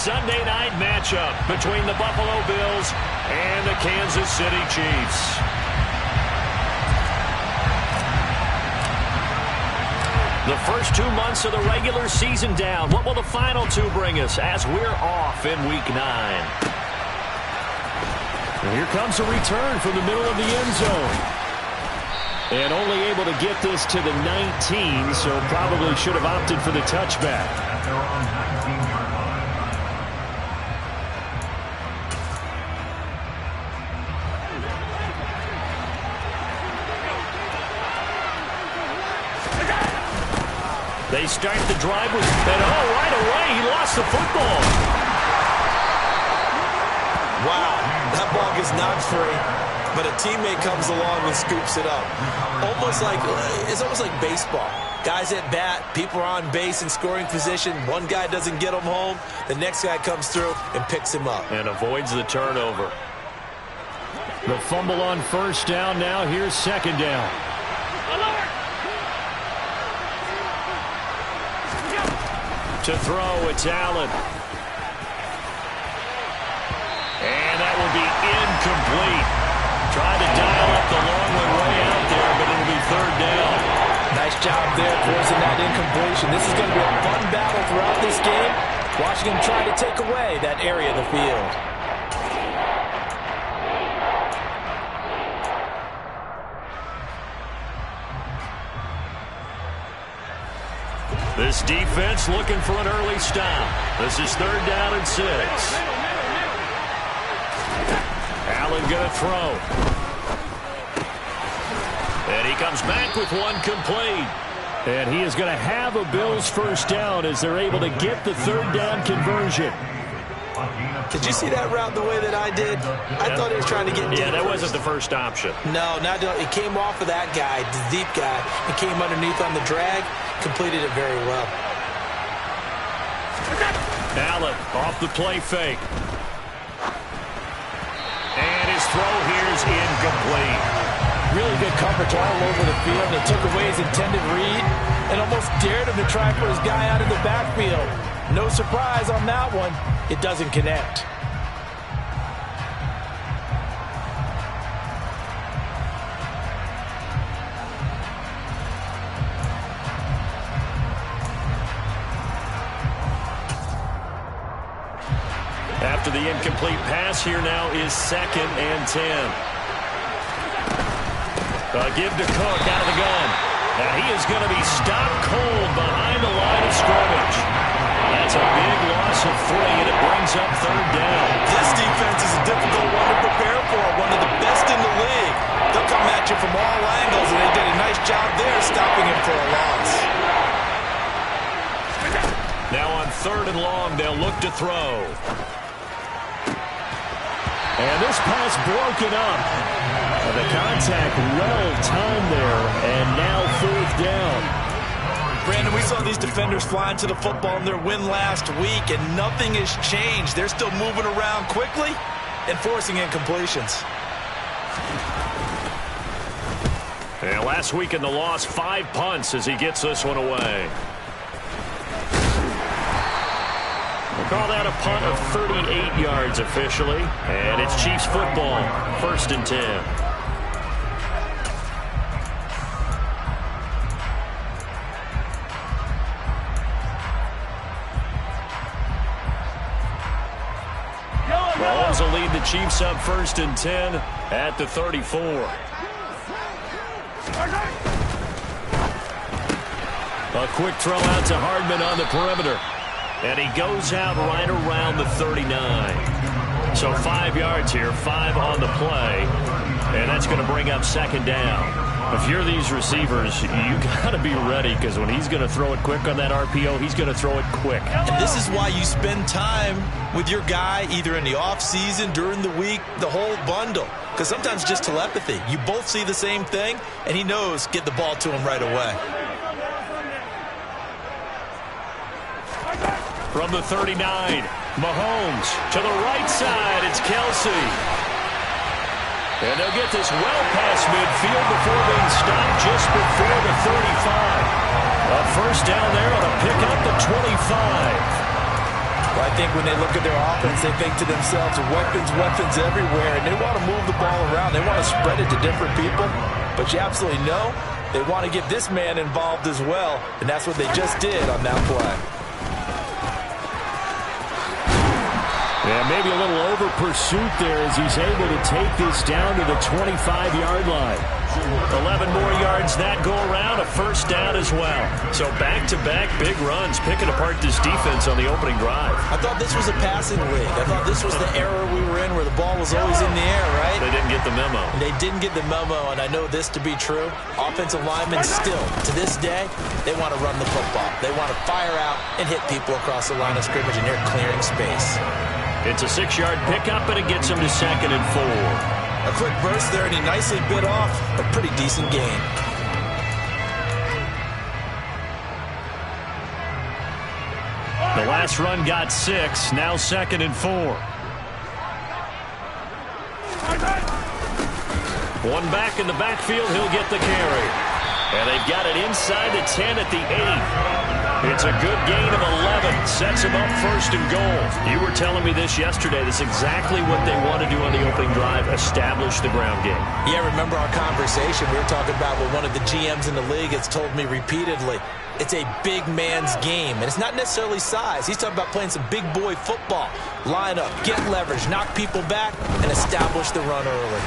Sunday night matchup between the Buffalo Bills and the Kansas City Chiefs. The first 2 months of the regular season down. What will the final two bring us as we're off in Week 9? And here comes a return from the middle of the end zone. And only able to get this to the 19, so probably should have opted for the touchback. They start the drive with, and right away, he lost the football. Wow, that ball gets knocked free, but a teammate comes along and scoops it up. It's almost like baseball. Guys at bat, people are on base in scoring position. One guy doesn't get him home. The next guy comes through and picks him up. And avoids the turnover. The fumble on first down now. Here's second down. To throw, it's Allen. And that will be incomplete. Tried to dial up the long one way out there, but it'll be third down. Nice job there forcing that incompletion. This is going to be a fun battle throughout this game. Watching him try to take away that area of the field. This defense looking for an early stop. This is third down and 6. Allen going to throw. And he comes back with one complete. And he is going to have a Bills first down as they're able to get the third down conversion. Did you see that route the way that I did? I thought he was trying to get deep. Yeah, that wasn't the first option. No, it came off of that guy, the deep guy, and came underneath on the drag. Completed it very well. Allen off the play fake. And his throw here is incomplete. Really good coverage all over the field. It took away his intended read and almost dared him to try for his guy out of the backfield. No surprise on that one. It doesn't connect. After the incomplete pass, here now is second and 10. Give to Cook out of the gun. And he is going to be stopped cold behind the line of scrimmage. That's a big loss of 3, and it brings up third down. This defense is a difficult one to prepare for, one of the best in the league. They'll come at you from all angles, and they did a nice job there stopping him for a loss. Now on third and long, they'll look to throw. And this pass broken up. And the contact well-timed there, and now fourth down. Brandon, we saw these defenders flying to the football in their win last week, and nothing has changed. They're still moving around quickly and forcing incompletions. And last week in the loss, 5 punts as he gets this one away. We'll call that a punt of 38 yards officially. And it's Chiefs football, first and 10. Mahomes will lead the Chiefs up first and 10 at the 34. A quick throw out to Hardman on the perimeter. And he goes out right around the 39. So 5 yards here, 5 on the play. And that's going to bring up second down. If you're these receivers, you got to be ready, because when he's going to throw it quick on that RPO, he's going to throw it quick. And this is why you spend time with your guy either in the offseason, during the week, the whole bundle. Because sometimes just telepathy. You both see the same thing, and he knows get the ball to him right away. From the 39, Mahomes to the right side. It's Kelsey. And they'll get this well past midfield before being stopped just before the 35. A first down there on a pick up the 25. Well, I think when they look at their offense, they think to themselves, weapons, weapons everywhere, and they want to move the ball around. They want to spread it to different people, but you absolutely know they want to get this man involved as well, and that's what they just did on that play. Yeah, maybe a little over pursuit there as he's able to take this down to the 25-yard line. 11 more yards that go around, a first down as well. So back-to-back big runs, picking apart this defense on the opening drive. I thought this was a passing league. I thought this was the era we were in where the ball was always in the air, right? They didn't get the memo. They didn't get the memo, and I know this to be true. Offensive linemen still, to this day, they want to run the football. They want to fire out and hit people across the line of scrimmage, and they're clearing space. It's a 6-yard pickup, and it gets him to 2nd and 4. A quick burst there, and he nicely bit off a pretty decent gain. The last run got 6, now 2nd and 4. One back in the backfield, he'll get the carry. And they've got it inside the 10 at the 8. It's a good gain of 11. Sets him up 1st and goal. You were telling me this yesterday. This is exactly what they want to do on the opening drive, establish the ground game. Yeah, remember our conversation. We were talking about what one of the GMs in the league has told me repeatedly. It's a big man's game, and it's not necessarily size. He's talking about playing some big boy football. Line up, get leverage, knock people back, and establish the run early.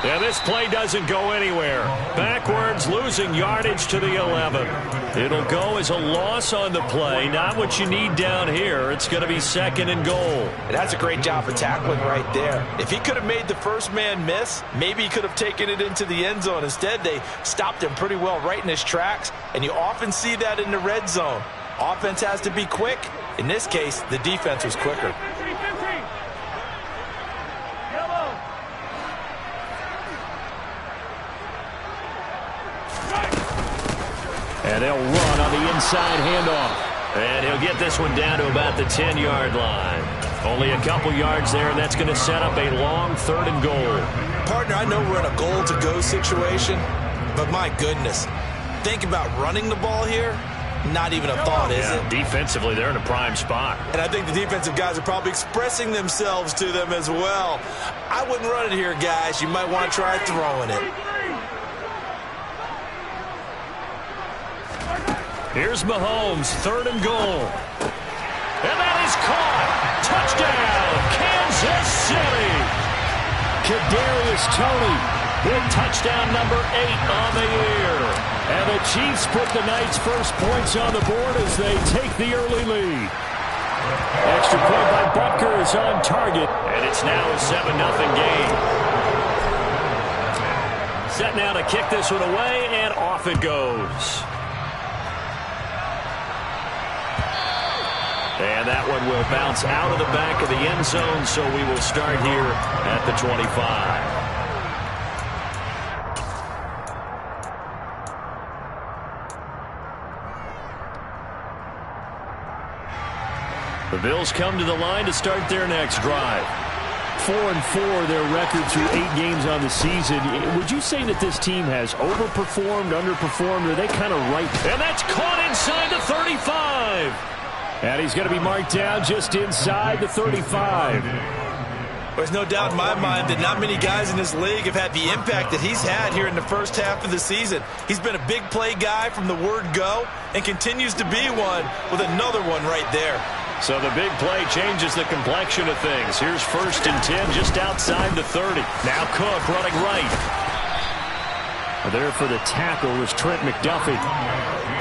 Yeah, this play doesn't go anywhere. Backwards, losing yardage to the 11. It'll go as a loss on the play. Not what you need down here. It's going to be 2nd and goal. And that's a great job of tackling right there. If he could have made the first man miss, maybe he could have taken it into the end zone. Instead, they stopped him pretty well right in his tracks, and you often see that in the red zone. Offense has to be quick. In this case, the defense was quicker. And they'll run on the inside handoff. And he'll get this one down to about the 10-yard line. Only a couple yards there, and that's going to set up a long 3rd and goal. Partner, I know we're in a goal-to-go situation, but my goodness, think about running the ball here. Not even a thought, is it? Defensively, they're in a prime spot. And I think the defensive guys are probably expressing themselves to them as well. I wouldn't run it here, guys. You might want to try throwing it. Here's Mahomes, 3rd and goal. And that is caught. Touchdown, Kansas City. Kadarius Toney, big touchdown number 8 on the year. And the Chiefs put the night's first points on the board as they take the early lead. Extra point by Butker is on target, and it's now a 7-0 game. Set now to kick this one away, and off it goes. And that one will bounce out of the back of the end zone, so we will start here at the 25. The Bills come to the line to start their next drive. 4-4 their record through 8 games on the season. Would you say that this team has overperformed, underperformed, or are they kind of right? And that's caught inside the 35. And he's going to be marked down just inside the 35. There's no doubt in my mind that not many guys in this league have had the impact that he's had here in the first half of the season. He's been a big play guy from the word go and continues to be one with another one right there. So the big play changes the complexion of things. Here's 1st and 10 just outside the 30. Now Cook running right. There for the tackle was Trent McDuffie.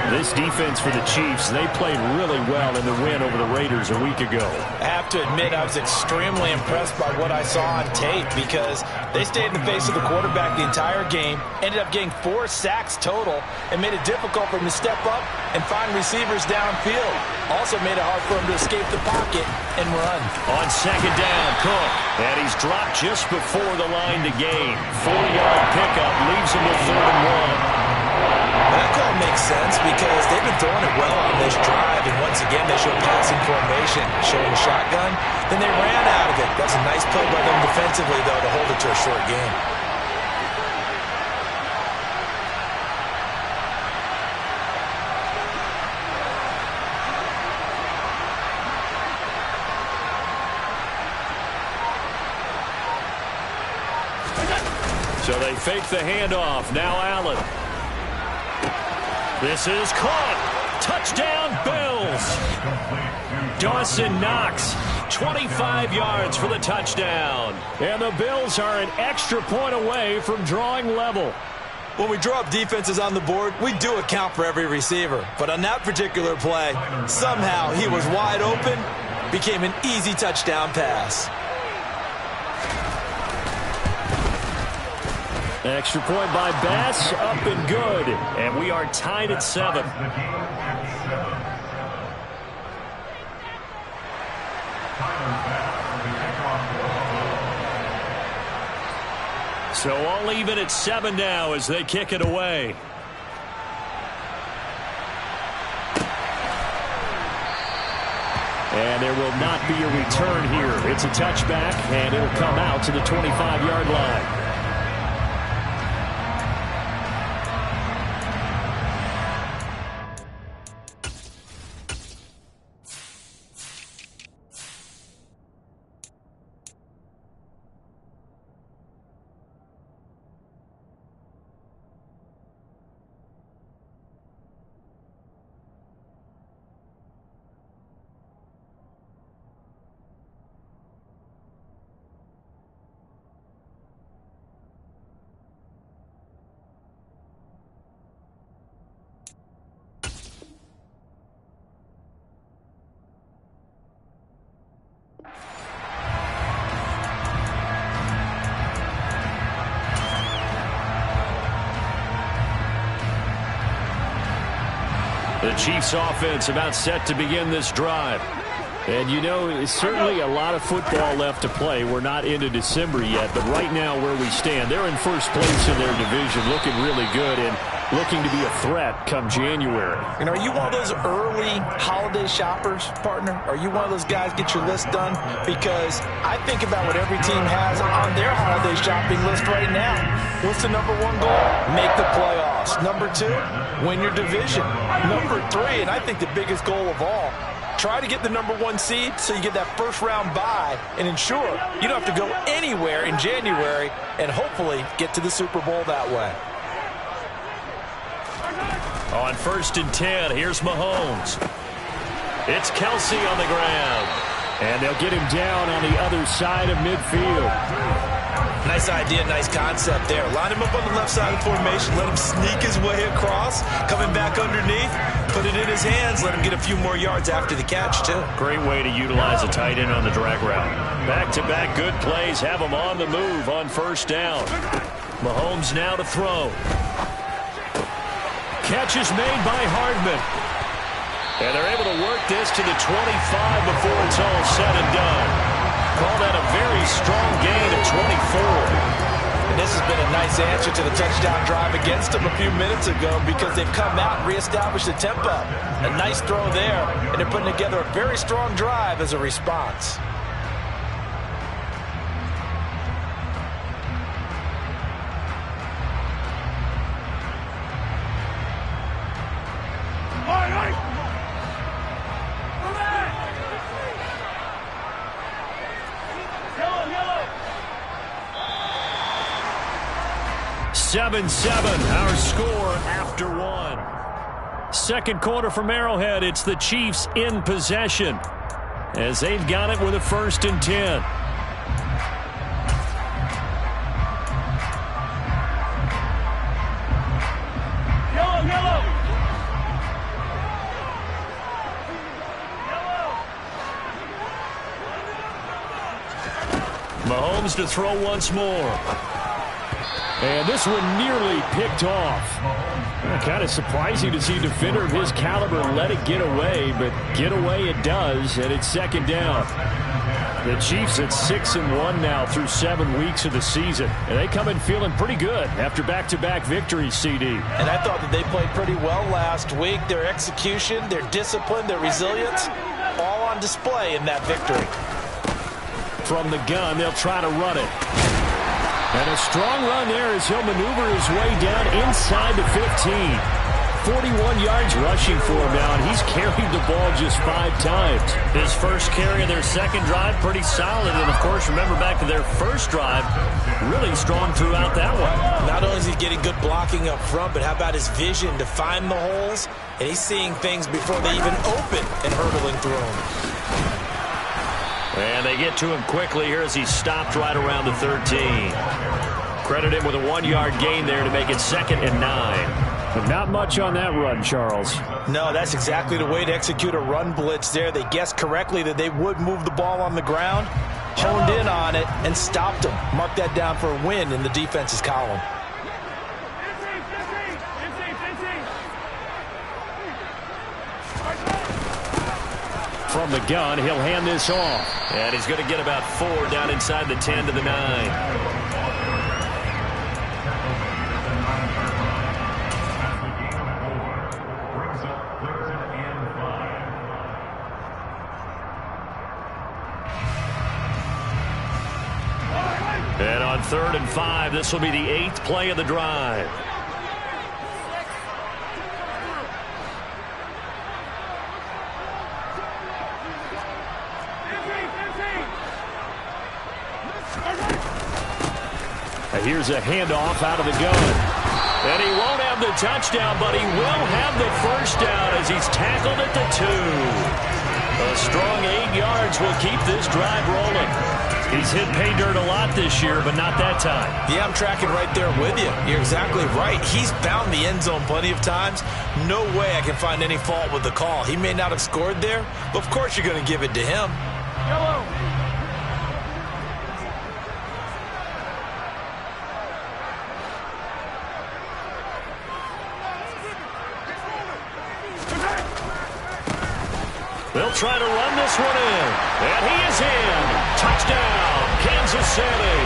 This defense for the Chiefs, they played really well in the win over the Raiders a week ago. I have to admit, I was extremely impressed by what I saw on tape because they stayed in the face of the quarterback the entire game, ended up getting 4 sacks total, and made it difficult for him to step up and find receivers downfield. Also made it hard for him to escape the pocket and run. On 2nd down, Cook. And he's dropped just before the line to gain. 4-yard pickup leaves him with 3rd and 1. That call makes sense because they've been throwing it well on this drive, and once again they show passing formation, showing the shotgun. Then they ran out of it. That's a nice play by them defensively, though, to hold it to a short game. So they fake the handoff. Now Allen. This is caught. Touchdown, Bills. Dawson Knox, 25 yards for the touchdown. And the Bills are an extra point away from drawing level. When we draw up defenses on the board, we do account for every receiver. But on that particular play, somehow he was wide open, became an easy touchdown pass. Extra point by Bass, up and good. And we are tied at 7. So all even at 7 now as they kick it away. And there will not be a return here. It's a touchback, and it'll come out to the 25-yard line. The Chiefs offense about set to begin this drive. And you know, it's certainly a lot of football left to play. We're not into December yet, but right now where we stand, they're in first place in their division, looking really good and looking to be a threat come January. And are you one of those early holiday shoppers, partner? Are you one of those guys get your list done? Because I think about what every team has on their holiday shopping list right now. What's the number 1 goal? Make the playoffs. Number 2, win your division. Number 3, and I think the biggest goal of all, try to get the number 1 seed so you get that first round bye and ensure you don't have to go anywhere in January and hopefully get to the Super Bowl that way. On 1st and 10, here's Mahomes. It's Kelsey on the ground. And they'll get him down on the other side of midfield. Nice idea, nice concept there. Line him up on the left side of the formation. Let him sneak his way across. Coming back underneath. Put it in his hands. Let him get a few more yards after the catch, too. Great way to utilize a tight end on the drag route. Back-to-back good plays. Have him on the move on 1st down. Mahomes now to throw. Catch is made by Hardman. And they're able to work this to the 25 before it's all said and done. Call that a very strong gain of 24. And this has been a nice answer to the touchdown drive against them a few minutes ago because they've come out and reestablished the tempo. A nice throw there, and they're putting together a very strong drive as a response. All right. 7-7, our score after 1. Second quarter from Arrowhead, it's the Chiefs in possession as they've got it with a 1st and 10. Mahomes to throw once more. And this one nearly picked off. Kind of surprising to see a defender of his caliber let it get away, but get away it does, and it's 2nd down. The Chiefs at 6-1 now through 7 weeks of the season, and they come in feeling pretty good after back-to-back victories, CD. And I thought that they played pretty well last week. Their execution, their discipline, their resilience, all on display in that victory. From the gun, they'll try to run it. And a strong run there as he'll maneuver his way down inside the 15. 41 yards rushing for him now, and he's carried the ball just 5 times. His first carry of their second drive, pretty solid. And, of course, remember back to their first drive, really strong throughout that one. Not only is he getting good blocking up front, but how about his vision to find the holes? And he's seeing things before they even open and hurdling through them. And they get to him quickly here as he stopped right around the 13. Credit him with a 1-yard gain there to make it 2nd and 9. But not much on that run, Charles. No, that's exactly the way to execute a run blitz there. They guessed correctly that they would move the ball on the ground, honed in on it, and stopped them. Mark that down for a win in the defense's column. From the gun, he'll hand this off. And he's going to get about 4 down inside the 10 to the 9. And on 3rd and 5, this will be the 8th play of the drive. Here's a handoff out of the gun. And he won't have the touchdown, but he will have the first down as he's tackled at the 2. A strong 8 yards will keep this drive rolling. He's hit pay dirt a lot this year, but not that time. Yeah, I'm tracking right there with you. You're exactly right. He's found the end zone plenty of times. No way I can find any fault with the call. He may not have scored there, but of course you're going to give it to him. Yellow. They'll try to run this one in. And he is in. Touchdown, Kansas City.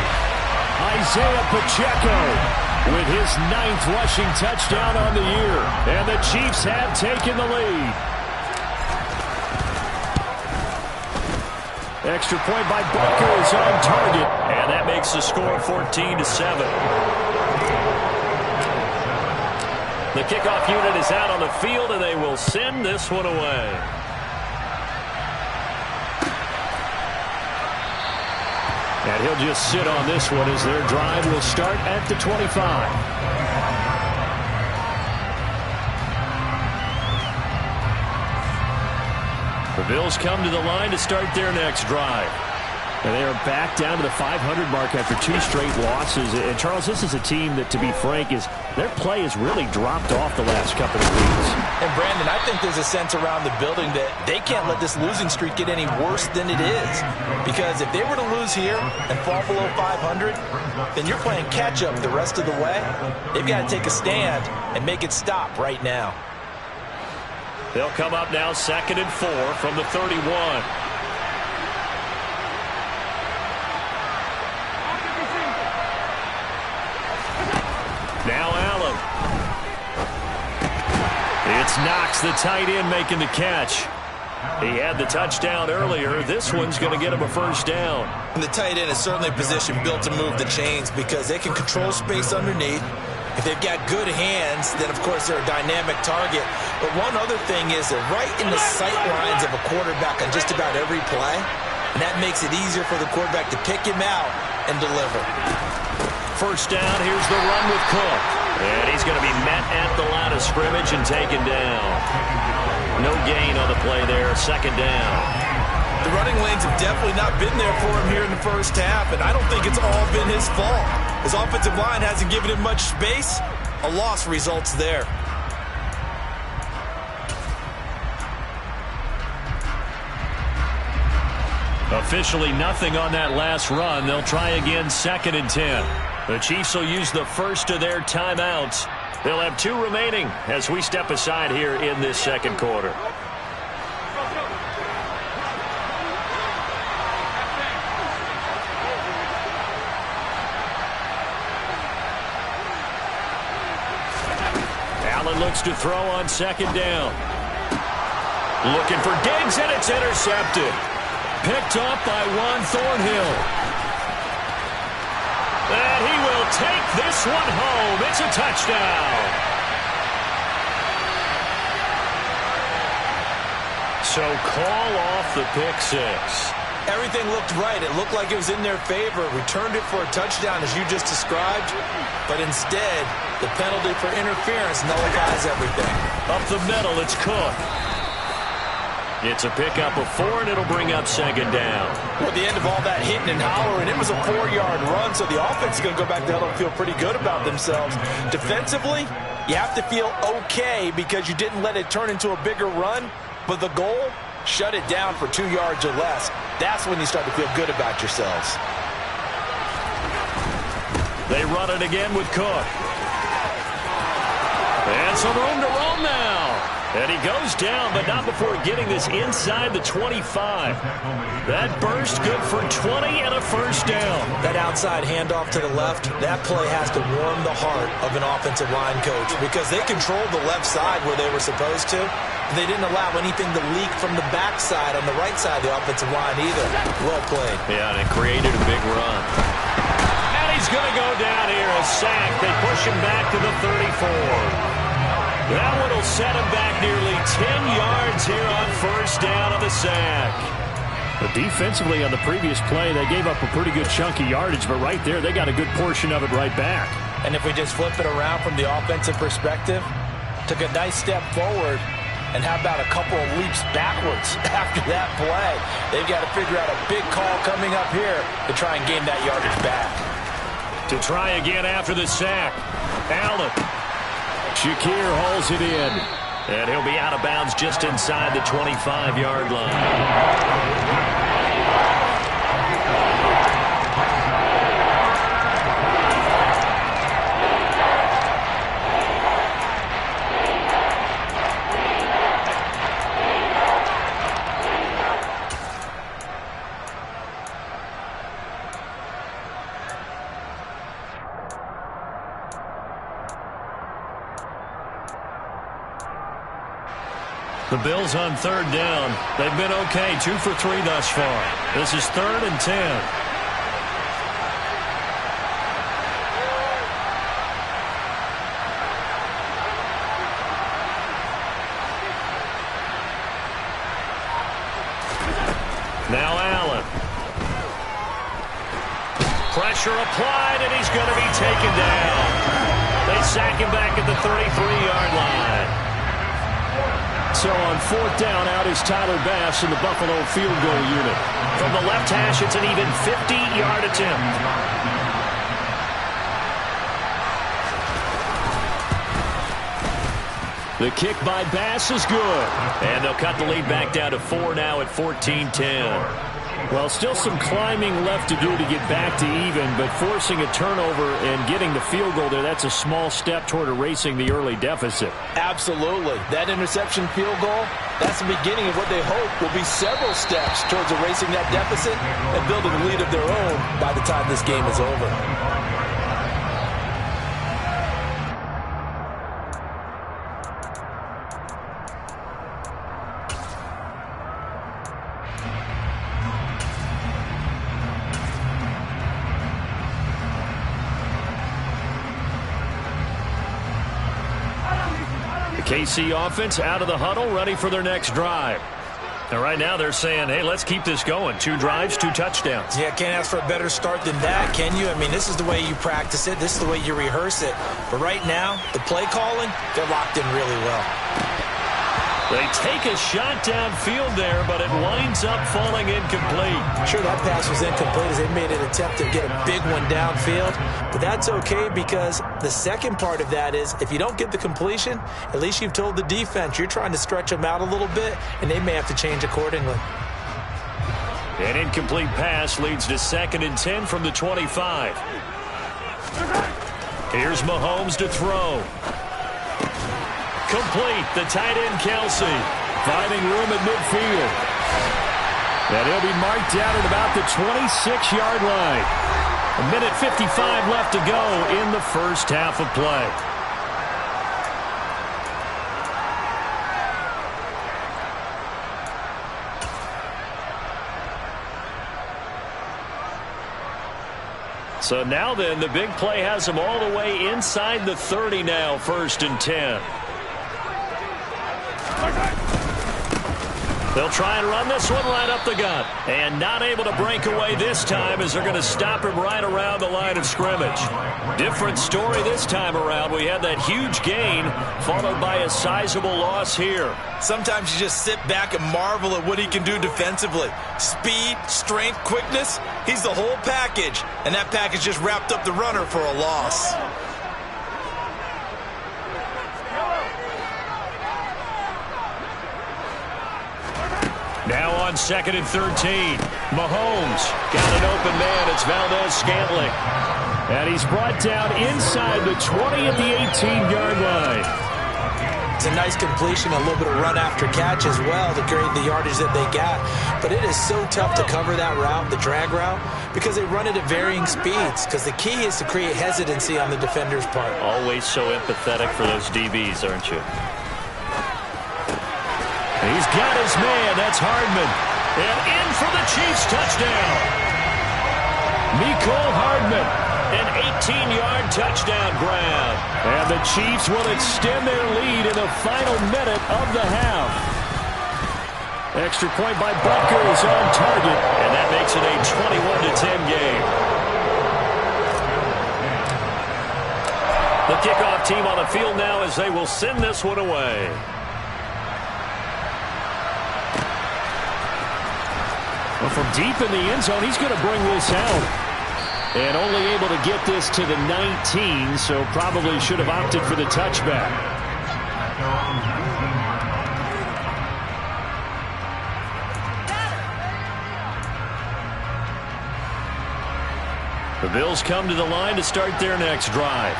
Isaiah Pacheco with his 9th rushing touchdown on the year. And the Chiefs have taken the lead. Extra point by Butker is on target. And that makes the score 14-7. The kickoff unit is out on the field, and they will send this one away. And he'll just sit on this one as their drive will start at the 25. The Bills come to the line to start their next drive. And they are back down to the 500 mark after 2 straight losses. And, Charles, this is a team that, to be frank, their play has really dropped off the last couple of weeks. And, Brandon, I think there's a sense around the building that they can't let this losing streak get any worse than it is. Because if they were to lose here and fall below 500, then you're playing catch-up the rest of the way. They've got to take a stand and make it stop right now. They'll come up now 2nd and 4 from the 31. Now Allen. It's Knox, the tight end, making the catch. He had the touchdown earlier. This one's going to get him a first down. And the tight end is certainly a position built to move the chains because they can control space underneath. If they've got good hands, then, of course, they're a dynamic target. But one other thing is they're right in the sight lines of a quarterback on just about every play. And that makes it easier for the quarterback to pick him out and deliver. First down, here's the run with Cook. And he's going to be met at the line of scrimmage and taken down. No gain on the play there, 2nd down. The running lanes have definitely not been there for him here in the first half, and I don't think it's all been his fault. His offensive line hasn't given him much space. A loss results there. Officially nothing on that last run. They'll try again 2nd and 10. The Chiefs will use the first of their timeouts. They'll have 2 remaining as we step aside here in this second quarter. Allen looks to throw on 2nd down. Looking for Diggs, and it's intercepted. Picked off by Juan Thornhill. And he will take this one home. It's a touchdown. So call off the pick six. Everything looked right. It looked like it was in their favor. Returned it for a touchdown, as you just described. But instead, the penalty for interference nullifies everything. Up the middle, it's Cook. It's a pickup of 4, and it'll bring up second down. Well, at the end of all that hitting and hollering, it was a 4-yard run, so the offense is going to go back to hell and feel pretty good about themselves. Defensively, you have to feel okay because you didn't let it turn into a bigger run, but the goal, shut it down for 2 yards or less. That's when you start to feel good about yourselves. They run it again with Cook. And some room to roam now. And he goes down, but not before getting this inside the 25. That burst good for 20 and a first down. That outside handoff to the left, that play has to warm the heart of an offensive line coach because they controlled the left side where they were supposed to. They didn't allow anything to leak from the backside on the right side of the offensive line either. Well played. Yeah, and it created a big run. And he's going to go down here, a sack. They push him back to the 34. That one will set him back nearly 10 yards here on first down of the sack. But defensively on the previous play, they gave up a pretty good chunk of yardage, but right there, they got a good portion of it right back. And if we just flip it around from the offensive perspective, took a nice step forward, and how about a couple of leaps backwards after that play? They've got to figure out a big call coming up here to try and gain that yardage back. To try again after the sack, Allen. Shakir hauls it in. And he'll be out of bounds just inside the 25-yard line. The Bills on third down. They've been okay, 2 for 3 thus far. This is 3rd and 10. Now Allen. Pressure applied, and he's going to be taken down. They sack him back at the 33-yard line. So on 4th down, out is Tyler Bass in the Buffalo field goal unit. From the left hash, it's an even 50-yard attempt. The kick by Bass is good. And they'll cut the lead back down to 4 now at 14-10. Well, still some climbing left to do to get back to even, but forcing a turnover and getting the field goal there, that's a small step toward erasing the early deficit. Absolutely. That interception field goal, that's the beginning of what they hope will be several steps towards erasing that deficit and building a lead of their own by the time this game is over. KC offense out of the huddle, ready for their next drive. And right now they're saying, hey, let's keep this going. 2 drives, 2 touchdowns. Yeah, can't ask for a better start than that, can you? I mean, this is the way you practice it. This is the way you rehearse it. But right now, the play calling, they're locked in really well. They take a shot downfield there, but it winds up falling incomplete. Sure, that pass was incomplete as they made an attempt to get a big one downfield. But that's okay because the second part of that is if you don't get the completion, at least you've told the defense you're trying to stretch them out a little bit, and they may have to change accordingly. An incomplete pass leads to 2nd and 10 from the 25. Here's Mahomes to throw. Complete, the tight end Kelsey, finding room at midfield. And he'll be marked down at about the 26-yard line. 1:55 left to go in the first half of play. So now then, the big play has them all the way inside the 30 now, 1st and 10. They'll try and run this one right up the gut. And not able to break away this time as they're going to stop him right around the line of scrimmage. Different story this time around. We had that huge gain followed by a sizable loss here. Sometimes you just sit back and marvel at what he can do defensively. Speed, strength, quickness. He's the whole package. And that package just wrapped up the runner for a loss. Now on 2nd and 13. Mahomes got an open man. It's Valdez-Scantling. And he's brought down inside the 20 at the 18-yard line. It's a nice completion, a little bit of run after catch as well to create the yardage that they got. But it is so tough to cover that route, the drag route, because they run it at varying speeds. Because the key is to create hesitancy on the defender's part. Always so empathetic for those DBs, aren't you? He's got his man. That's Hardman. And in for the Chiefs touchdown. Mecole Hardman, an 18-yard touchdown grab. And the Chiefs will extend their lead in the final minute of the half. Extra point by Butker is on target, and that makes it a 21-10 game. The kickoff team on the field now as they will send this one away. Well, from deep in the end zone, he's going to bring this out. And only able to get this to the 19, so probably should have opted for the touchback. The Bills come to the line to start their next drive.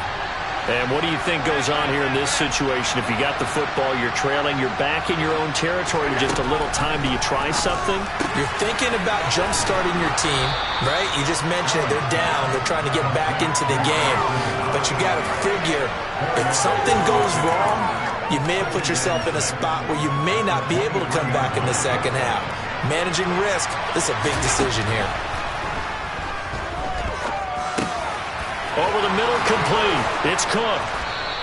And what do you think goes on here in this situation? If you got the football, you're trailing, you're back in your own territory with just a little time. Do you try something? You're thinking about jump-starting your team, right? You just mentioned it. They're down. They're trying to get back into the game. But you got to figure, if something goes wrong, you may have put yourself in a spot where you may not be able to come back in the second half. Managing risk, this is a big decision here. Over the middle, complete. It's Cook.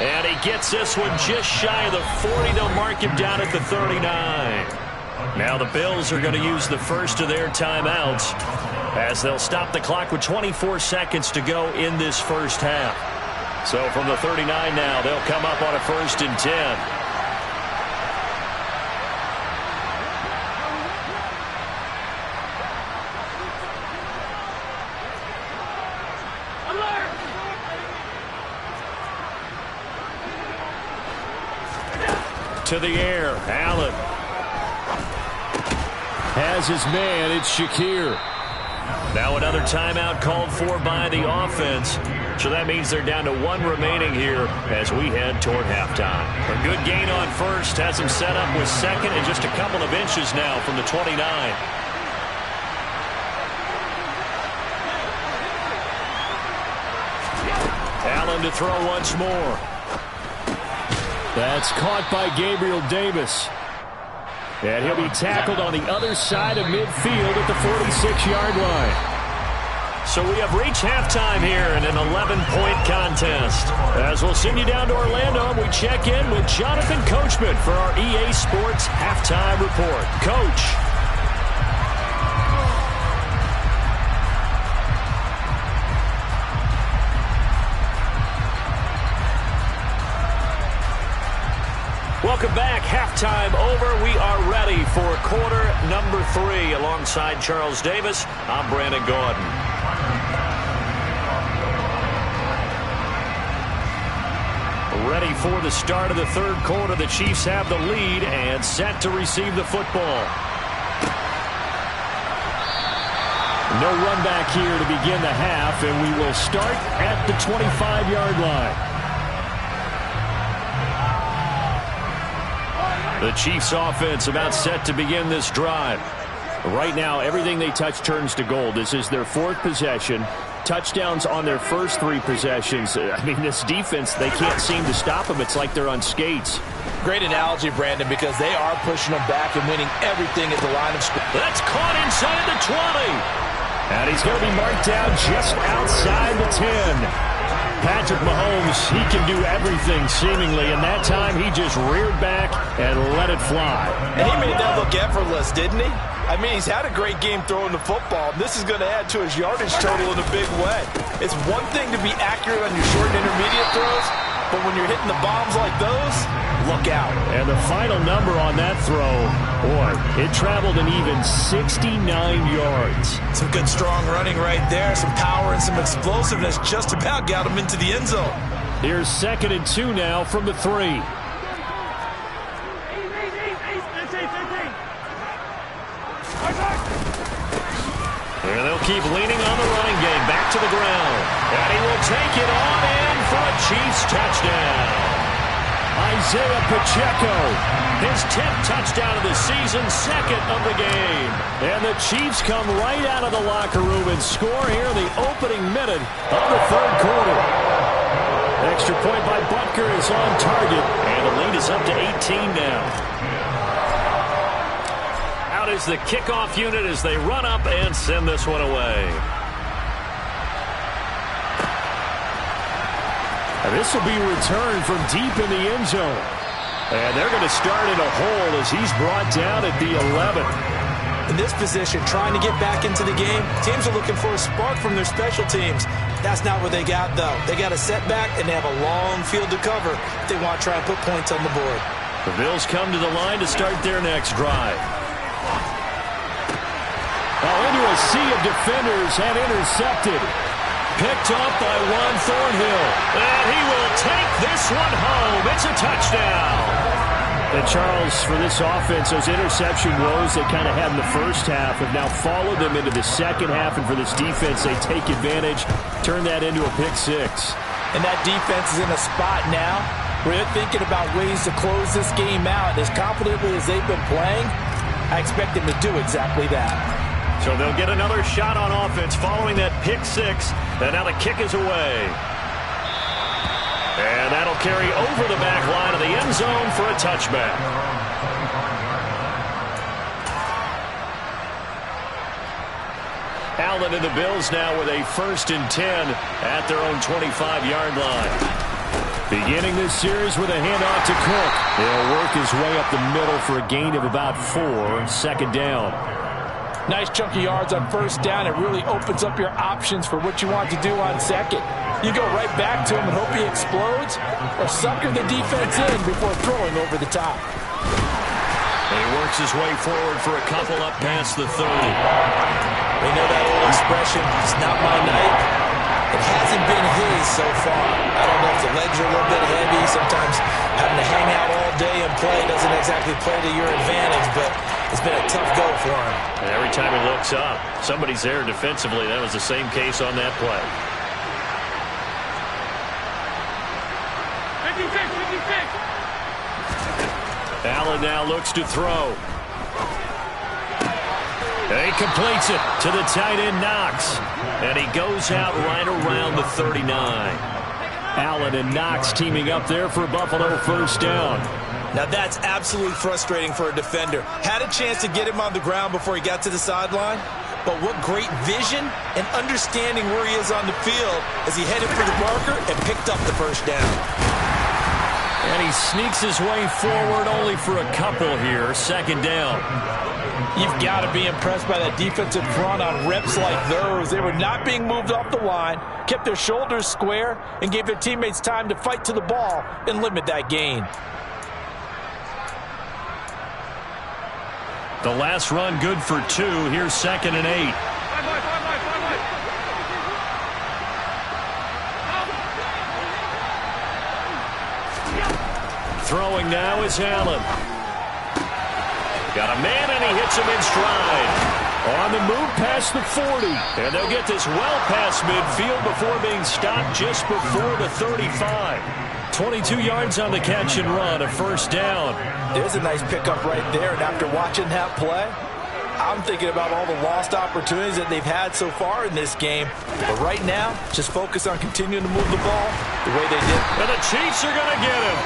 And he gets this one just shy of the 40. They'll mark him down at the 39. Now the Bills are going to use the first of their timeouts as they'll stop the clock with 24 seconds to go in this first half. So from the 39 now, they'll come up on a 1st and 10. To the air, Allen has his man. It's Shakir. Now another timeout called for by the offense. So that means they're down to 1 remaining here as we head toward halftime. A good gain on first has him set up with 2nd and just a couple of inches now from the 29. Allen to throw once more. That's caught by Gabriel Davis. And he'll be tackled on the other side of midfield at the 46-yard line. So we have reached halftime here in an 11-point contest. As we'll send you down to Orlando, we check in with Jonathan Coachman for our EA Sports Halftime Report. Coach. Welcome back. Halftime over. We are ready for quarter number 3. Alongside Charles Davis, I'm Brandon Gordon. Ready for the start of the third quarter. The Chiefs have the lead and set to receive the football. No run back here to begin the half, and we will start at the 25-yard line. The Chiefs offense about set to begin this drive. Right now, everything they touch turns to gold. This is their 4th possession. Touchdowns on their first 3 possessions. I mean, this defense, they can't seem to stop them. It's like they're on skates. Great analogy, Brandon, because they are pushing them back and winning everything at the line of scrimmage. That's caught inside the 20. And he's going to be marked down just outside the 10. Patrick Mahomes, he can do everything seemingly, and that time he just reared back and let it fly. And he made that look effortless, didn't he? I mean, he's had a great game throwing the football. This is going to add to his yardage total in a big way. It's one thing to be accurate on your short and intermediate throws, but when you're hitting the bombs like those, look out. And the final number on that throw, boy, it traveled an even 69 yards. Some good strong running right there, some power and some explosiveness just about got him into the end zone. Here's 2nd and 2 now from the 3. And they'll keep leaning on the running game. Back to the ground. And he will take it on in for a Chiefs touchdown. Isaiah Pacheco, His 10th touchdown of the season, 2nd of the game. and the Chiefs come right out of the locker room and score here in the opening minute of the 3rd quarter. Extra point by Butker is on target. And the lead is up to 18 now. Out is the kickoff unit as they run up and send this one away. And this will be returned from deep in the end zone. And they're going to start in a hole as he's brought down at the 11. In this position, trying to get back into the game, teams are looking for a spark from their special teams. That's not what they got, though. They got a setback, and they have a long field to cover if they want to try and put points on the board. The Bills come to the line to start their next drive. Into a sea of defenders and intercepted. Picked up by Juan Thornhill. And he will take this one home. It's a touchdown. And Charles, for this offense, those interception woes they kind of had in the first half have now followed them into the second half. And for this defense, they take advantage, turn that into a pick 6. And that defense is in a spot now where they're thinking about ways to close this game out. As confidently as they've been playing, I expect them to do exactly that. So they'll get another shot on offense following that pick 6. And now the kick is away. And that'll carry over the back line of the end zone for a touchback. Allen and the Bills now with a 1st and 10 at their own 25-yard line. Beginning this series with a handoff to Cook. He'll work his way up the middle for a gain of about 4. 2nd down. Nice chunky yards on 1st down. It really opens up your options for what you want to do on 2nd. You go right back to him and hope he explodes, or sucker the defense in before throwing over the top. And he works his way forward for a couple up past the 30. We know that old expression, it's not my night. It hasn't been his so far. I don't know if the legs are a little bit heavy. Sometimes having to hang out all day and play doesn't exactly play to your advantage, but it's been a tough go for him. And every time he looks up, somebody's there defensively. That was the same case on that play. 56. Allen now looks to throw. And he completes it to the tight end, Knox. And he goes out right around the 39. Allen and Knox teaming up there for Buffalo 1st down. Now that's absolutely frustrating for a defender. Had a chance to get him on the ground before he got to the sideline, but what great vision and understanding where he is on the field as he headed for the marker and picked up the 1st down. And he sneaks his way forward only for a couple here. 2nd down. You've got to be impressed by that defensive front on reps like those. They were not being moved off the line, kept their shoulders square, and gave their teammates time to fight to the ball and limit that gain. The last run good for 2. Here's 2nd and 8. Throwing now is Allen. Got a man, and he hits him in stride. On the move past the 40. And they'll get this well past midfield before being stopped just before the 35. 22 yards on the catch and run, a 1st down. There's a nice pickup right there, and after watching that play, I'm thinking about all the lost opportunities that they've had so far in this game. But right now, just focus on continuing to move the ball the way they did. And the Chiefs are going to get him.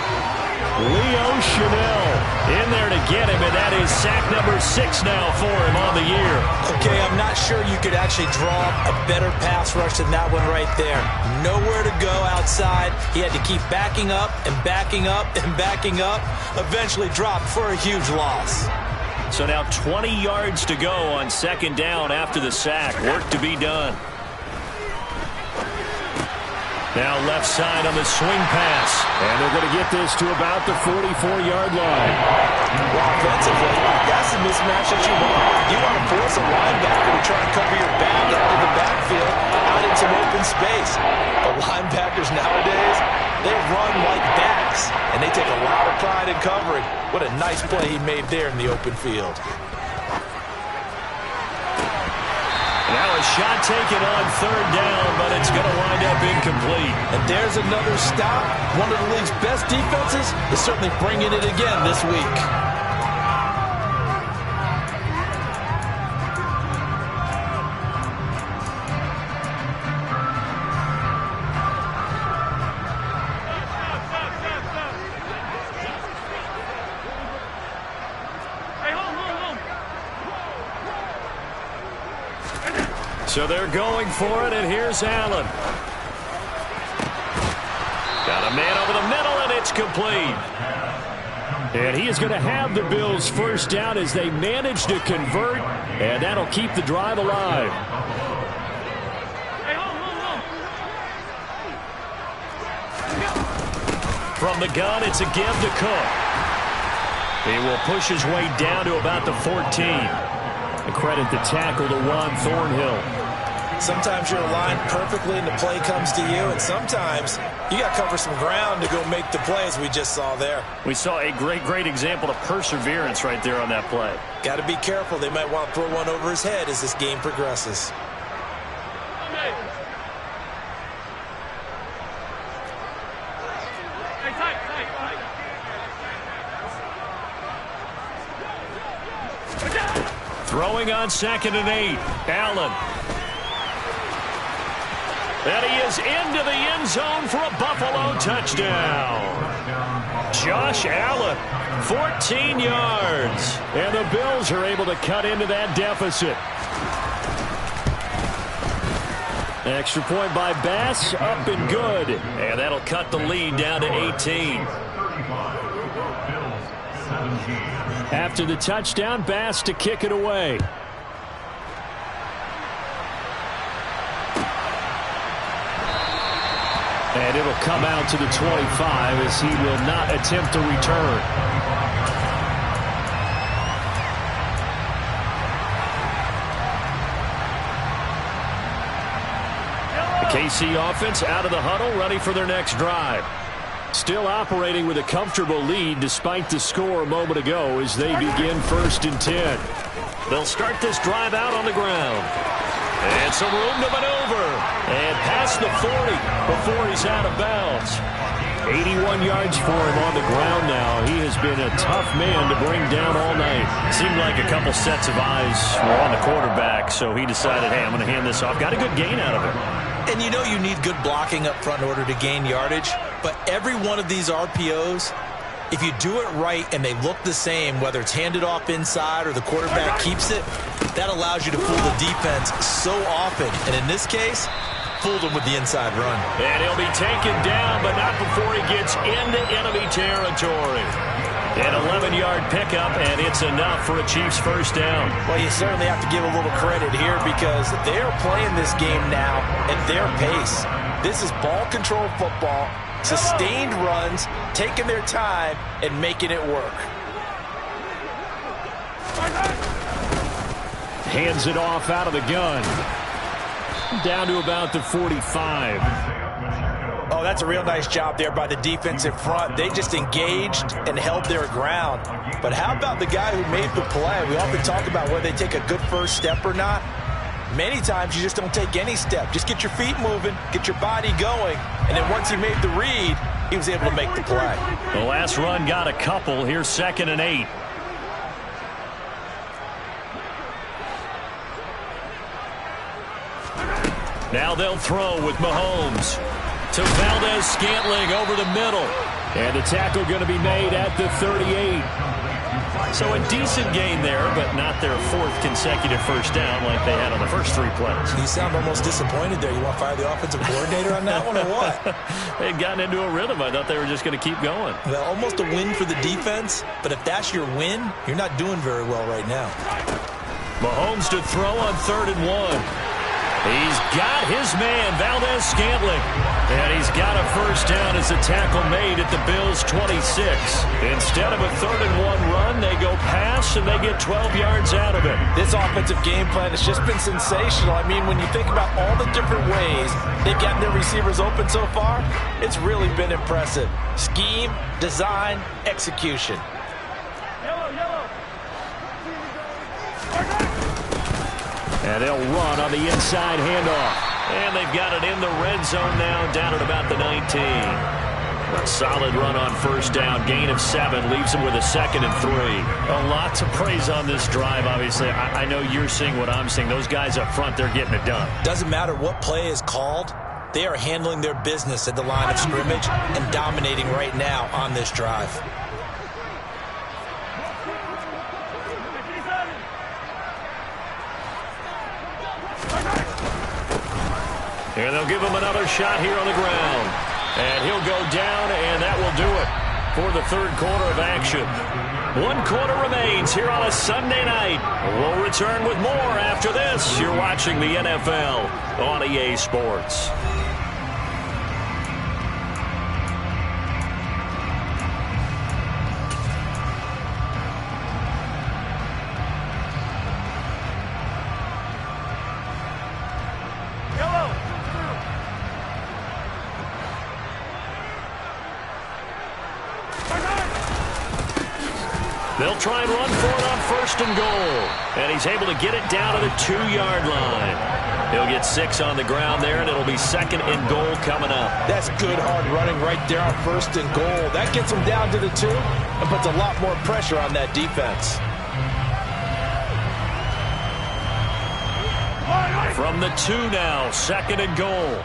Leo Chenal in there to get him, and that is sack number 6 now for him on the year. Okay, I'm not sure you could actually draw a better pass rush than that one right there. Nowhere to go outside. He had to keep backing up and backing up and backing up. Eventually dropped for a huge loss. So now 20 yards to go on second down after the sack. Work to be done. Now left side on the swing pass. And they're going to get this to about the 44-yard line. Offensively, that's the mismatch that you want. You want to force a linebacker to try and cover your back out of the backfield, out in some open space. But linebackers nowadays, they run like backs, and they take a lot of pride in covering. What a nice play he made there in the open field. Now a shot taken on third down, but it's going to wind up incomplete. And there's another stop. One of the league's best defenses is certainly bringing it again this week. So they're going for it, and here's Allen. Got a man over the middle, and it's complete. And he is going to have the Bills first down as they manage to convert, and that'll keep the drive alive. From the gun, it's a give to Cook. He will push his way down to about the 14. And credit the tackle to Juan Thornhill. Sometimes you're aligned perfectly and the play comes to you, and sometimes you got to cover some ground to go make the play, as we just saw there. We saw a great example of perseverance right there on that play. Got to be careful. They might want to throw one over his head as this game progresses. Throwing on 2nd and 8. Allen. And he is into the end zone for a Buffalo touchdown. Josh Allen, 14 yards. And the Bills are able to cut into that deficit. Extra point by Bass, up and good. And that'll cut the lead down to 18. After the touchdown, Bass to kick it away. And it'll come out to the 25 as he will not attempt to return. The KC offense out of the huddle, ready for their next drive. Still operating with a comfortable lead despite the score a moment ago as they begin 1st and 10. They'll start this drive out on the ground. And some room to maneuver. And past the 40 before he's out of bounds. 81 yards for him on the ground now. He has been a tough man to bring down all night. Seemed like a couple sets of eyes were on the quarterback, so he decided, hey, I'm going to hand this off. Got a good gain out of it. And you know you need good blocking up front in order to gain yardage. But every one of these RPOs, if you do it right and they look the same, whether it's handed off inside or the quarterback keeps it, that allows you to fool the defense so often. And in this case, fooled him with the inside run. And he'll be taken down, but not before he gets into enemy territory. An 11-yard pickup, and it's enough for a Chiefs first down. Well, you certainly have to give a little credit here because they're playing this game now at their pace. This is ball control football, sustained runs, taking their time, and making it work. Hands it off out of the gun. Down to about the 45. Oh, that's a real nice job there by the defensive front. They just engaged and held their ground. But how about the guy who made the play? We often talk about whether they take a good first step or not. Many times you just don't take any step. Just get your feet moving, get your body going, and then once he made the read, he was able to make the play. The last run got a couple. Here's 2nd and 8. Now they'll throw with Mahomes. to Valdes-Scantling over the middle. And the tackle going to be made at the 38. So a decent gain there, but not their fourth consecutive first down like they had on the first 3 plays. You sound almost disappointed there. You want to fire the offensive coordinator on that one or what? They'd gotten into a rhythm. I thought they were just going to keep going. Well, almost a win for the defense, but if that's your win, you're not doing very well right now. Mahomes to throw on 3rd and 1. He's got his man, Valdes-Scantling. And he's got a first down as the tackle made at the Bills' 26. Instead of a 3rd and 1 run, they go pass, and they get 12 yards out of it. This offensive game plan has just been sensational. I mean, when you think about all the different ways they've gotten their receivers open so far, it's really been impressive. Scheme, design, execution. And they'll run on the inside handoff. And they've got it in the red zone now, down at about the 19. A solid run on first down. Gain of 7 leaves them with a 2nd and 3. A lot to praise on this drive, obviously. I know you're seeing what I'm seeing. Those guys up front, they're getting it done. Doesn't matter what play is called. They are handling their business at the line of scrimmage and dominating right now on this drive. And they'll give him another shot here on the ground. And he'll go down, and that will do it for the 3rd quarter of action. 1 quarter remains here on a Sunday night. We'll return with more after this. You're watching the NFL on EA Sports. They'll try and run for it on 1st and goal. And he's able to get it down to the 2-yard line. He'll get 6 on the ground there, and it'll be 2nd and goal coming up. That's good hard running right there on 1st and goal. That gets them down to the 2 and puts a lot more pressure on that defense. From the 2 now, 2nd and goal.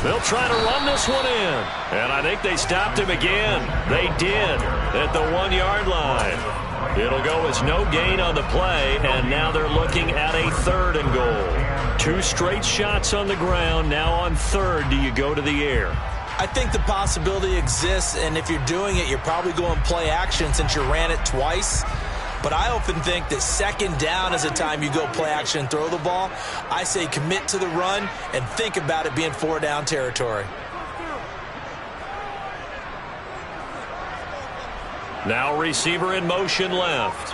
They'll try to run this one in. And I think they stopped him again. They did at the 1-yard line. It'll go as no gain on the play, and now they're looking at a 3rd and goal. 2 straight shots on the ground. Now on 3rd, do you go to the air? I think the possibility exists, and if you're doing it, you're probably going play action since you ran it twice. But I often think that 2nd down is the time you go play action and throw the ball. I say commit to the run and think about it being 4-down territory. Now receiver in motion left.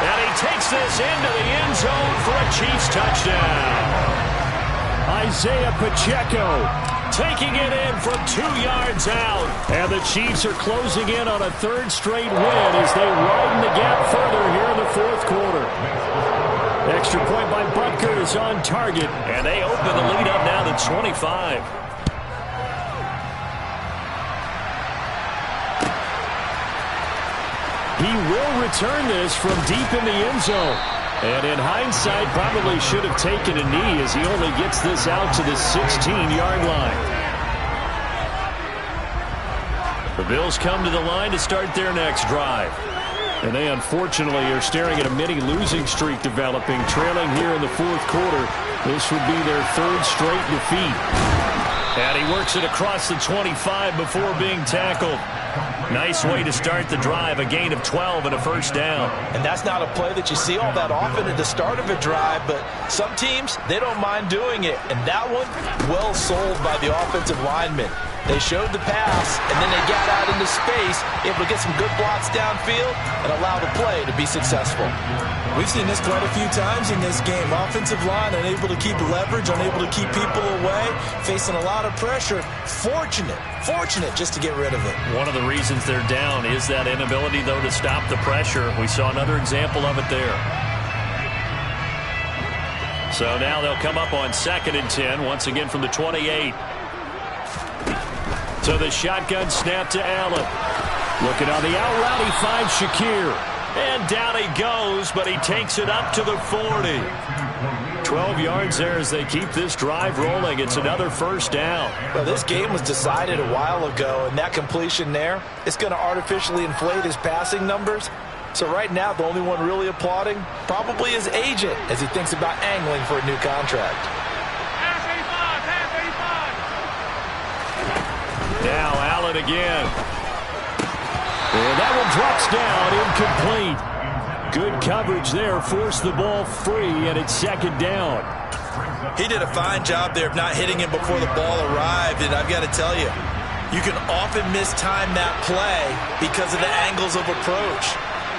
And he takes this into the end zone for a Chiefs touchdown. Isaiah Pacheco taking it in from 2 yards out. And the Chiefs are closing in on a 3rd straight win as they widen the gap further here in the 4th quarter. Extra point by Butker is on target. And they open the lead up now to 25. He will return this from deep in the end zone. And in hindsight, probably should have taken a knee as he only gets this out to the 16-yard line. The Bills come to the line to start their next drive. And they unfortunately are staring at a mini losing streak developing, trailing here in the 4th quarter. This would be their 3rd straight defeat. And he works it across the 25 before being tackled. Nice way to start the drive, a gain of 12 and a first down. And that's not a play that you see all that often at the start of a drive, but some teams, they don't mind doing it. And that one, well sold by the offensive lineman. They showed the pass, and then they got out into space, able to get some good blocks downfield and allow the play to be successful. We've seen this quite a few times in this game. Offensive line unable to keep leverage, unable to keep people away, facing a lot of pressure. Fortunate just to get rid of it. One of the reasons they're down is that inability, though, to stop the pressure. We saw another example of it there. So now they'll come up on 2nd and 10, once again from the 28. So the shotgun snap to Allen. Looking on the out route, he finds Shakir. And down he goes, but he takes it up to the 40. 12 yards there as they keep this drive rolling. It's another first down. Well, this game was decided a while ago, and that completion there, it's going to artificially inflate his passing numbers. So right now, the only one really applauding probably his agent as he thinks about angling for a new contract. Now Allen again. And that one drops down, incomplete. Good coverage there, forced the ball free, and it's second down. He did a fine job there of not hitting him before the ball arrived, and I've got to tell you, you can often mistime that play because of the angles of approach.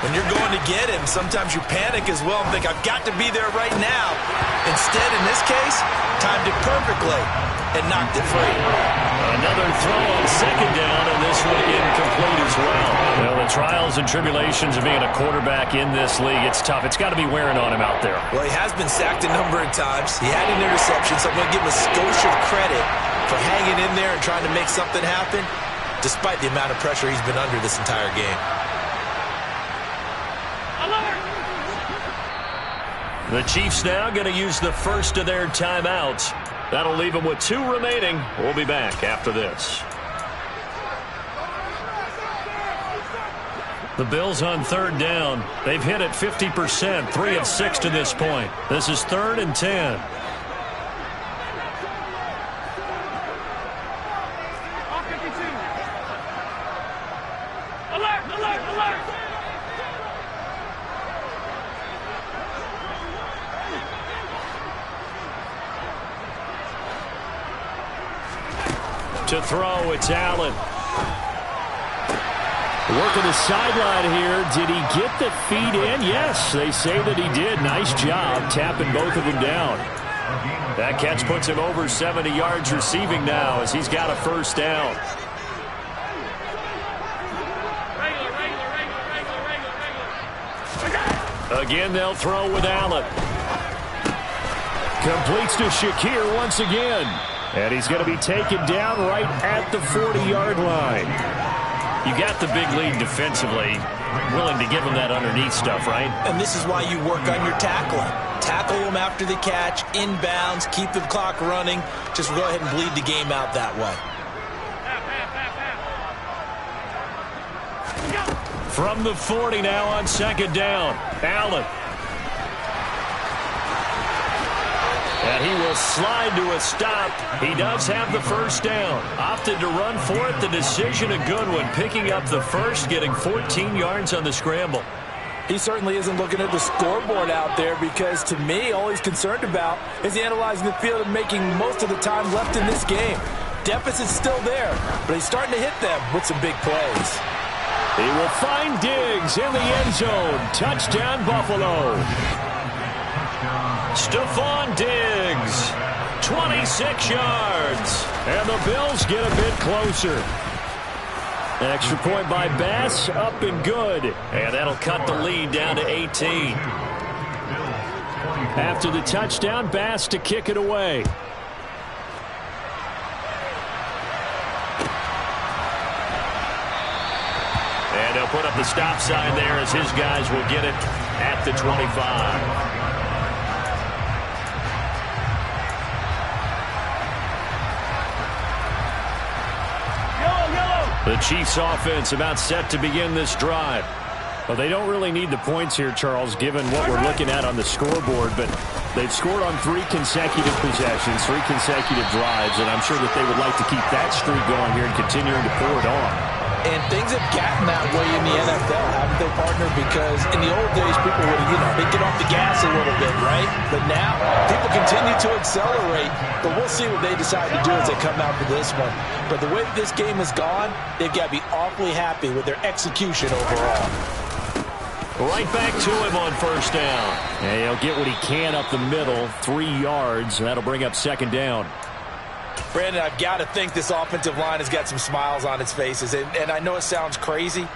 When you're going to get him, sometimes you panic as well and think, I've got to be there right now. Instead, in this case, timed it perfectly and knocked it free. Another throw on second down, and this one incomplete as well. Well, the trials and tribulations of being a quarterback in this league, it's tough. It's got to be wearing on him out there. Well, he has been sacked a number of times. He had an interception, so I'm going to give him a skosh of credit for hanging in there and trying to make something happen, despite the amount of pressure he's been under this entire game. The Chiefs now going to use the first of their timeouts. That'll leave them with 2 remaining. We'll be back after this. The Bills on third down. They've hit it 50%, 3 of 6 to this point. This is 3rd and 10. To throw, it's Allen. Working the sideline here. Did he get the feet in? Yes, they say that he did. Nice job tapping both of them down. That catch puts him over 70 yards receiving now as he's got a first down. Again, they'll throw with Allen. Completes to Shakir once again. And he's going to be taken down right at the 40-yard line. You got the big lead defensively. Willing to give him that underneath stuff, right? And this is why you work on your tackling. Tackle them after the catch, inbounds, keep the clock running. Just go ahead and bleed the game out that way. From the 40 now on second down. Allen. And he will slide to a stop. He does have the first down. Opted to run for it. The decision a good one. Picking up the first, getting 14 yards on the scramble. He certainly isn't looking at the scoreboard out there because, to me, all he's concerned about is analyzing the field and making most of the time left in this game. Deficit's still there, but he's starting to hit them with some big plays. He will find Diggs in the end zone. Touchdown, Buffalo. Stephon Diggs, 26 yards. And the Bills get a bit closer. An extra point by Bass, up and good. And that'll cut the lead down to 18. After the touchdown, Bass to kick it away. And they'll put up the stop sign there as his guys will get it at the 25. The Chiefs offense about set to begin this drive. Well, they don't really need the points here, Charles, given what we're looking at on the scoreboard, but they've scored on 3 consecutive possessions, 3 consecutive drives, and I'm sure that they would like to keep that streak going here and continuing to pour it on. And things have gotten that way in the NFL, haven't they, partner? Because in the old days, people would, they'd get off the gas a little bit, right? But now, people continue to accelerate. But we'll see what they decide to do as they come out for this one. But the way this game has gone, they've got to be awfully happy with their execution overall. Right back to him on first down. And he'll get what he can up the middle, 3 yards. That'll bring up second down. Brandon, I've got to think this offensive line has got some smiles on its faces. And I know it sounds crazy,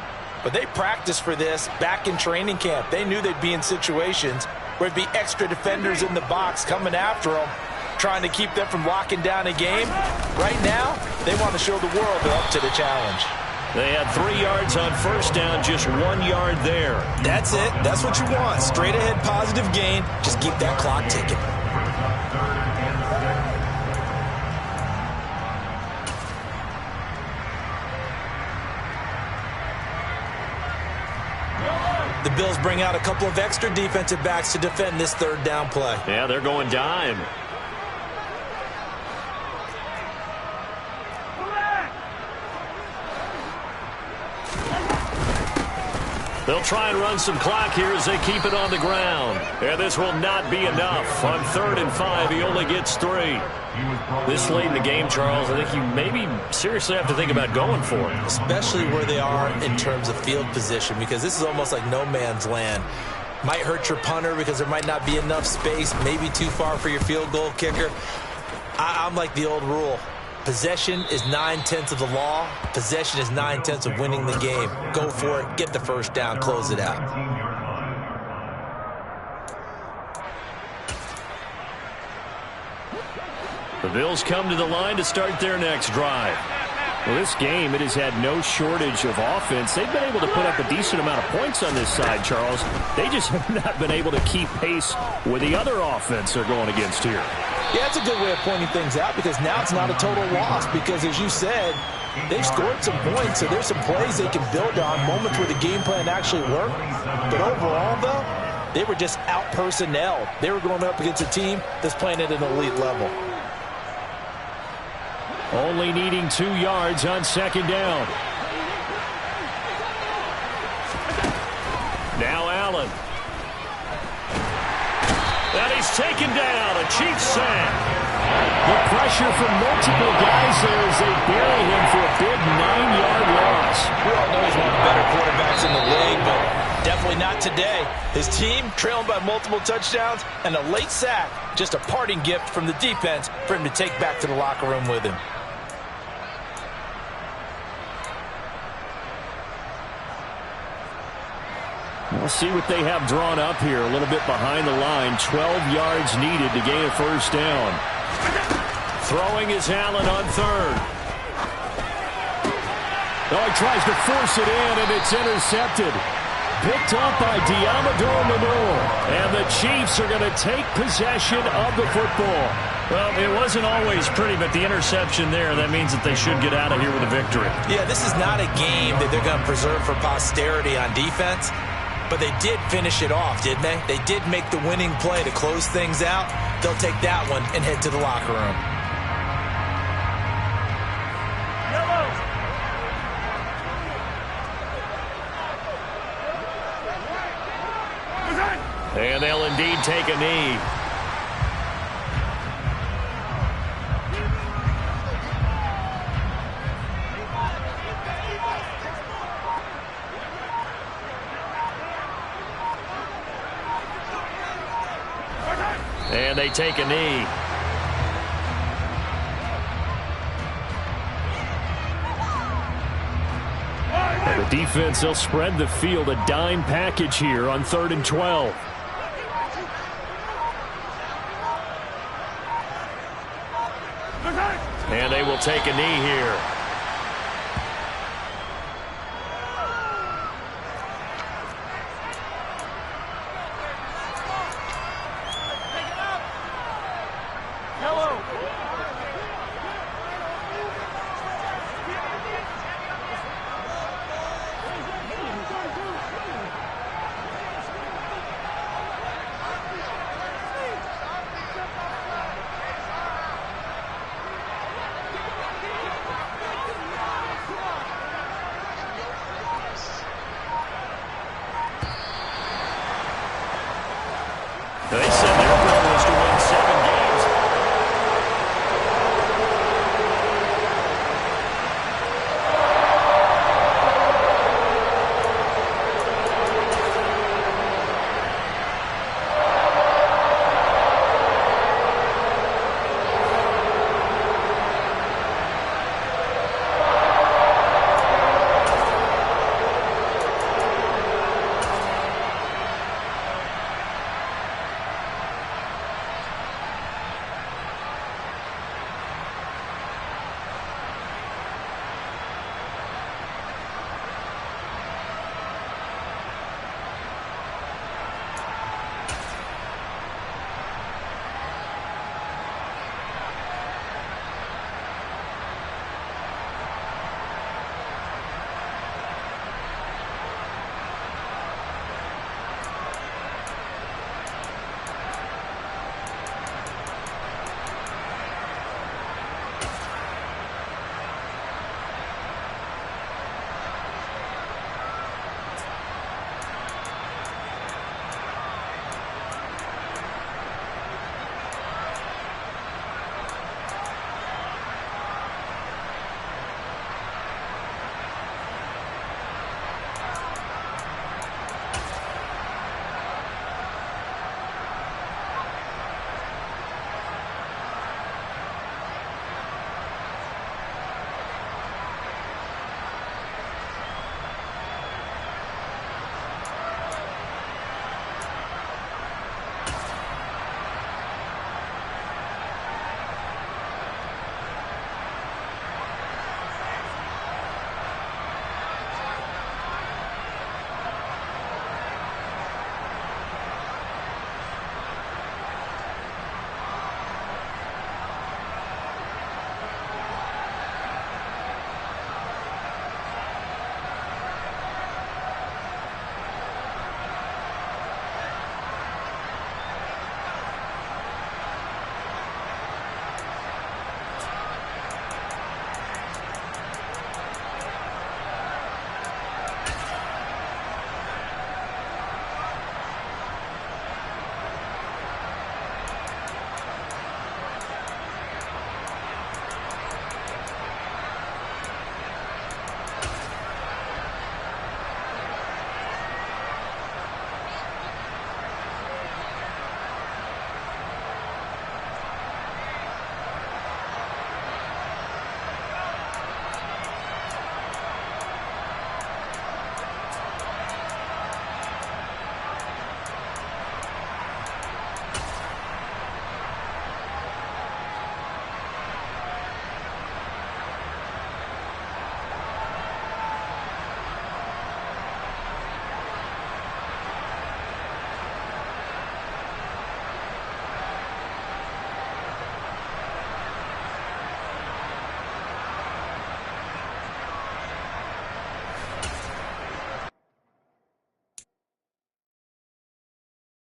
but they practiced for this back in training camp. They knew they'd be in situations where it'd be extra defenders in the box coming after them, trying to keep them from locking down a game. Right now, they want to show the world they're up to the challenge. They had 3 yards on first down, just 1 yard there. That's it. That's what you want. Straight ahead positive gain. Just keep that clock ticking. The Bills bring out a couple of extra defensive backs to defend this third down play. Yeah, they're going dime. They'll try and run some clock here as they keep it on the ground. And this will not be enough. On 3rd and 5, he only gets 3. This late in the game, Charles, I think you maybe seriously have to think about going for it. Especially where they are in terms of field position, because this is almost like no man's land. Might hurt your punter because there might not be enough space, maybe too far for your field goal kicker. I'm like the old rule. Possession is 9/10 of the law. Possession is 9/10 of winning the game. Go for it. Get the first down. Close it out. The Bills come to the line to start their next drive. Well, this game, it has had no shortage of offense. They've been able to put up a decent amount of points on this side, Charles. They just have not been able to keep pace with the other offense they're going against here. Yeah, that's a good way of pointing things out, because now it's not a total loss, because as you said, they've scored some points, so there's some plays they can build on, moments where the game plan actually worked. But overall, though, they were just out-personnelled. They were going up against a team that's playing at an elite level. Only needing 2 yards on 2nd down. Now Allen. And he's taken down. A Chiefs sack. The pressure from multiple guys there as they bury him for a big 9-yard loss. We all know he's one of the better quarterbacks in the league, but definitely not today. His team trailing by multiple touchdowns and a late sack. Just a parting gift from the defense for him to take back to the locker room with him. We'll see what they have drawn up here. A little bit behind the line. 12 yards needed to gain a first down. Throwing is Allen on 3rd. Oh, he tries to force it in, and it's intercepted. Picked up by Diamador Manor. And the Chiefs are going to take possession of the football. Well, it wasn't always pretty, but the interception there, that means that they should get out of here with a victory. Yeah, this is not a game that they're going to preserve for posterity on defense. But they did finish it off, didn't they? They did make the winning play to close things out. They'll take that one and head to the locker room. And they'll indeed take a knee. And they take a knee. And the defense, they'll spread the field, a dime package here on 3rd and 12. And they will take a knee here.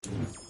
it.